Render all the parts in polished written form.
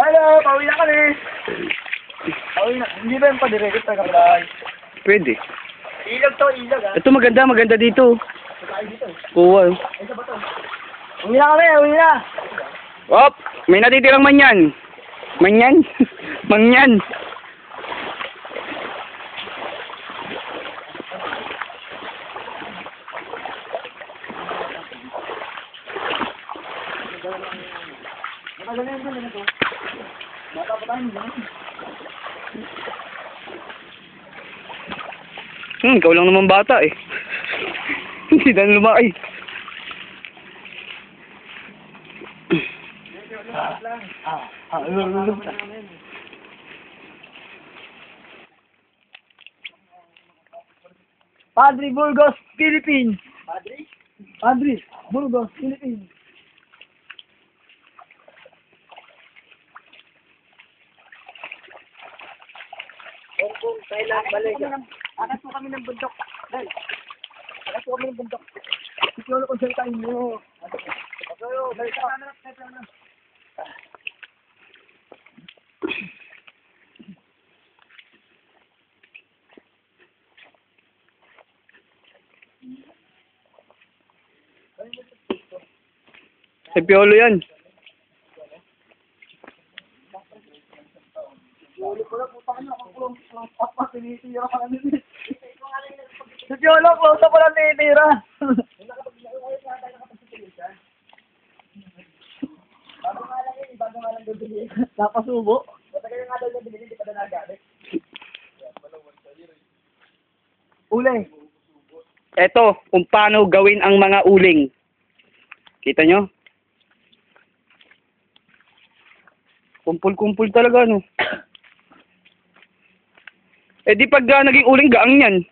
Hello, pauwi na kami. Pauwi na. Hindi ba yung padirekit na kabilay? Pwede. Ilog to, ilog ah. Ito maganda dito. Tayo dito. Oo. Ay, sa ba to? Uwi na kami, uwi na. Op! May natitirang manyan. Manyan? Mangyan. Bata pa tayo, hindi Ikaw lang naman bata eh. Hindi na lumaki. Padre Burgos, Philippines. Padre Burgos, Philippines. Hong Kong, Thailand, Malaysia. Akas po kami ng bundok. Dahil. Akas po kami ng bundok. Ito yung konsultahin mo. Ayo, dahil sa kanan. Sa Piolo yan. Sa Piolo, close up lang tinitira. Bago nga lang bibili. Napasubo. Matagal nga daw bibili, di pa na nagalit. Uling. Eto, kung paano gawin ang mga uling. Kita nyo? Kumpul-kumpul talaga, no? Eh di pag naging uling, gaang yan.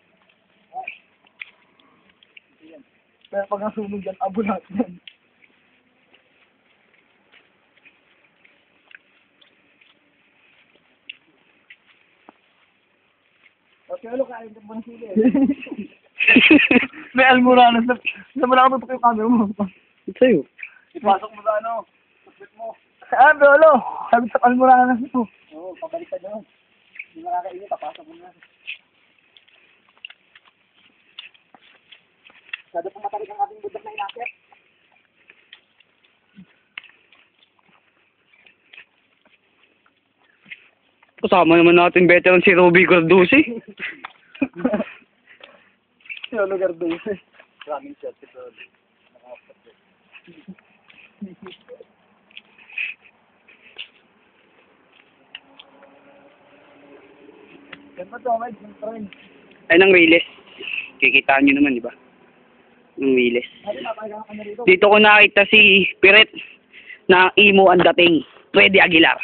Pero pag nasunog yan, abo lahat yan. Okay, ano kain ka mo ng sili? May almoranas na. Saan mo nakatutok yung camera mo? Sa'yo. Ipasok mo sa ano? Pusbit mo. Ah, Biolo! Sabi sa almoranas mo. Oo, pabalik ka doon. Hindi makakainit, papasok mo na. Masyado pong matarik ang ating budak na inakit. Kasama naman natin veteran si Ruby Cardusi. Yung lugar doon. Maraming shot ito. Ganda to, may train. Ay, nang Riles. Kikitaan nyo naman, di ba? Nang Riles. Dito ko nakita si Piret na imo ang dating. Freddy Aguilar.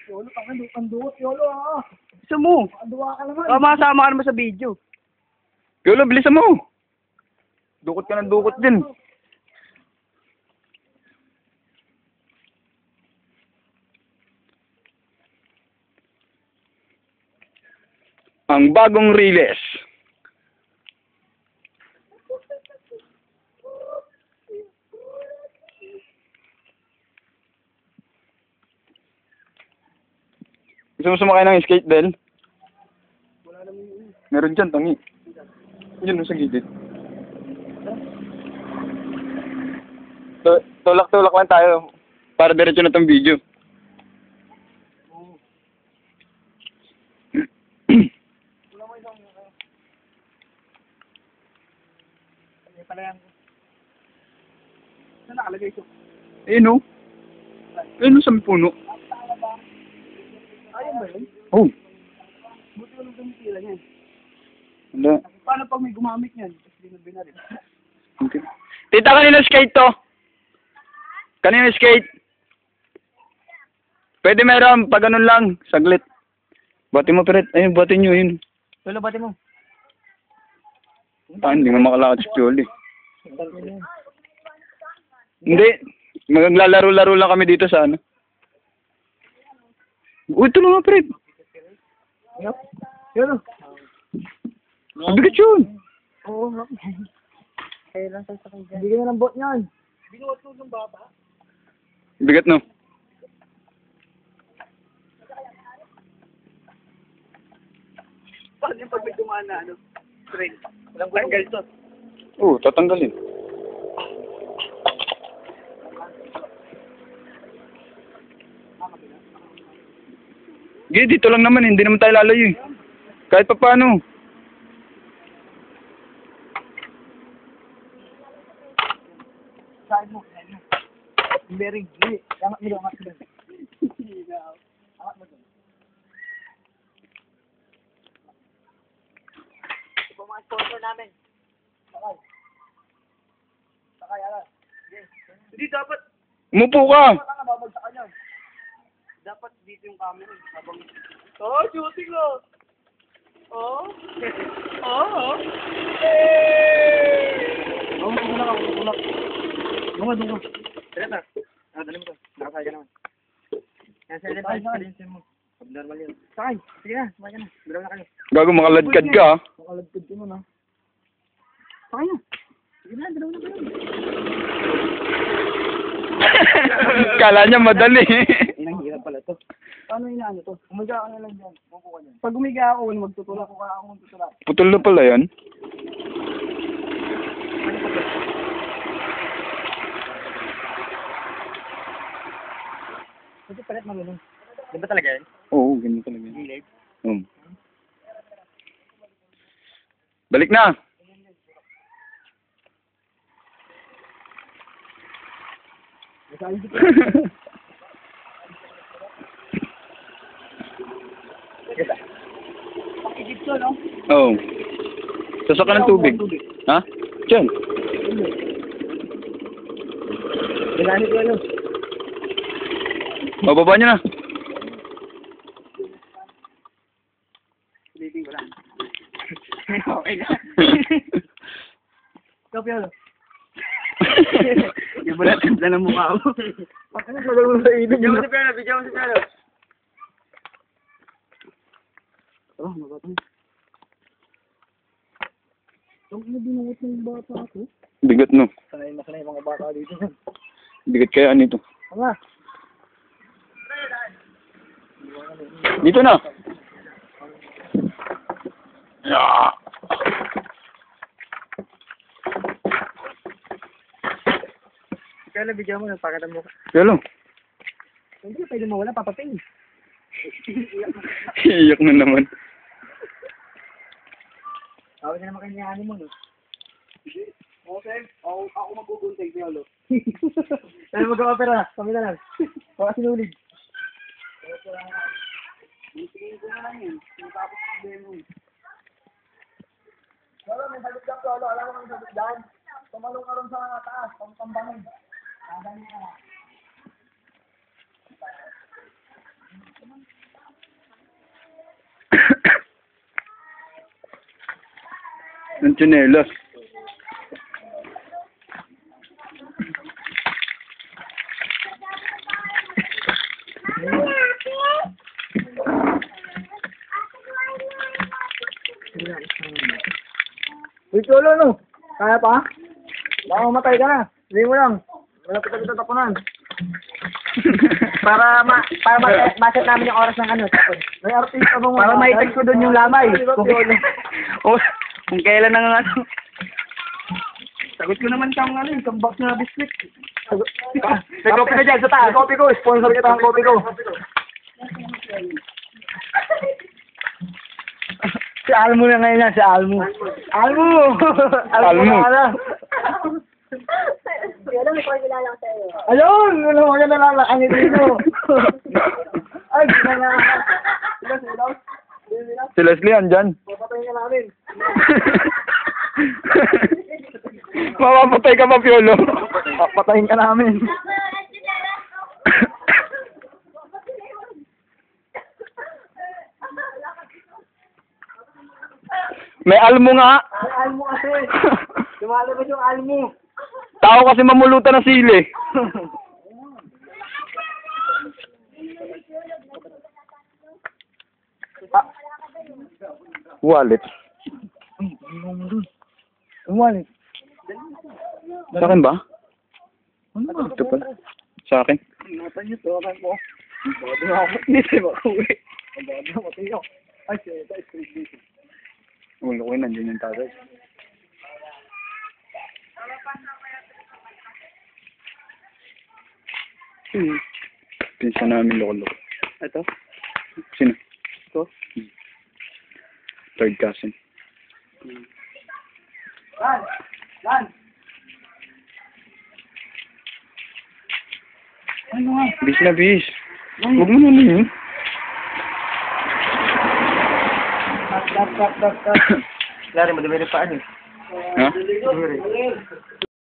Yolo, panduot, Yolo ah. Bisa mo. Panduwa ka naman. Masama ka naman sa video. Yolo, bilisan mo. Dukot ka ng dukot din. Ang bagong Riles. Gusto mo sumakay ng skate, Del? Meron dyan, tangi. Yun, sa gilid. Tulak-tulak lang tayo. Para diretso na tong video. Saan nakalagay ito? Ayun o. Ayun o sa may puno. Ayun ba yun? Oh. Buti ko nung tumitila niyan. Wala. Paano pag may gumamit niyan? Tapos binabina rin. Okay. Tita, kanino skate to? Kanino skate? Pwede meron, pag ganun lang, saglit. Bati mo, Peret. Ayun, bati nyo, yun. Lolo, bati mo. Hindi nga makalakad si Pioli. Hindi. Maglalaro-laro lang kami dito sa ano. Uy, ito na nga, Fred. Yolo. Mabigat yun. Oo, nga. Kaya lang sasakay dyan. Bigyan na ng boat niyan. Binuot mo ng bata? Bigat, no? Paano yung pag may dumaan na, train? Walang tanggal to. Oo, tatanggalin. Sige, dito lang naman, hindi naman tayo lalayo eh. Kahit pa paano. Saan mo? Bearing. Hindi. Angat mo doon. Angat mo doon. Angat mo doon. Ito mga sponsor namin. Sakay. Sakay, ala. Hindi dapat, Umupo ka. Baka nga babagsak ka niyan. dapat dito yung camera. Habang... Oh, shooting oh! Oh! Oh! Tulak ako. Tulak. Doon ka. Tara na. Dali mo to. Nakasaya ka naman. Yan, sa Sakay, sakay. Pag-normal mo. Pag-normal yun. Sakay. Sige na. Sakay ka na. Bilaw na kayo. Gago, makaladkad ka ah. Makalagpad ka nun, ha? Sakay na. Sige na. Dalaw na kayo. Kala niya madali. Inang hirap pala to. Paano inaano to? Umiga ka na lang dyan. Upo ka dyan. Pag umiga ako, magtutulak ko ka ako magtutulak. Putol na pala yan. Kasi palit malulong. Di ba talaga yan? Oo, ganun talaga yan. Gilid. Balik na. Masahin ko. Pakigit to, no? Oo. Sasaka ng tubig. Ha? Diyan. Ganani ko, ano? Mababa niyo na. Ulitin ko lang. Okay na. Kapi, ano? Yung balat ganda ng mukha mo. Ano gagawin mo sa ilog? Bigyan mo si Piano, bigyan mo si Piano. Oh, mabatang. Ang binuot ng bata ako. Bigat no. Sanay na sanay mga bata dito. Bigat kaya nito. Nga. Dito na. Yeah. Kaya bigyan mo, nagpakita mo. Hello. Hindi ka pwede mawala, papaping. Iyak na naman. Tawag na naman kanya mo, no? Okay, ako maguguntay si Lolo. Kaya mag-opera, kami na lang. Baka sinulid. Tingin ko na lang yun. Tapos problema yun. Lolo, may sagot ka, Lolo. Alam mo may sagot dyan. Tumalong ka rin sa taas, pangpambangin. Dadali ka na. Ang tsinelas. Uy, Lolo, no? Kaya pa? Baka mamatay ka na. Hindi mo lang. Wala kita tapunan. para ma-set namin yung oras ng ano. May artista bang Para maitag ko doon yung lamay. Oh, kung kailan ang ano. Sagot ko naman kang ano, yung box na biscuit. May kopi na dyan sa taas. May kopi ko. Sponsor kita ang kopi ko. Si Almo na ngayon yan. Si Almo. Almo! Almo. Alam mo, kung kilala ko sa'yo. Ayun! Wala mo ka nalalakang dito. Ay, gina na. Sila. Si Leslie andyan. Papatayin ka namin. Mamapatay ka pa, Piolo. Papatayin ka namin. May almo nga. Ay, Almo kasi. Lumalabas yung Almo. Tao kasi mamulutan ng sili. Wallet. Uy, ano mo dun? Ang wallet. Sa akin ba? Ano ba? Ito pala. Sa akin. Ingatan niyo, tawagan mo. Baka na ako. Hindi tayo makauwi. Baka na ako. Tingnan ko. Ay, siya. Ito, street dito. Ulo ko yun, nandiyan yung tagay. Pinsa namin loko-loko. Ito? Sino? Ito? Third cousin. Lan! Lan! Ano nga? Bis na bis. Huwag mo naman yun. Tap. Lari, madami rin paan eh. Ha? Madami rin.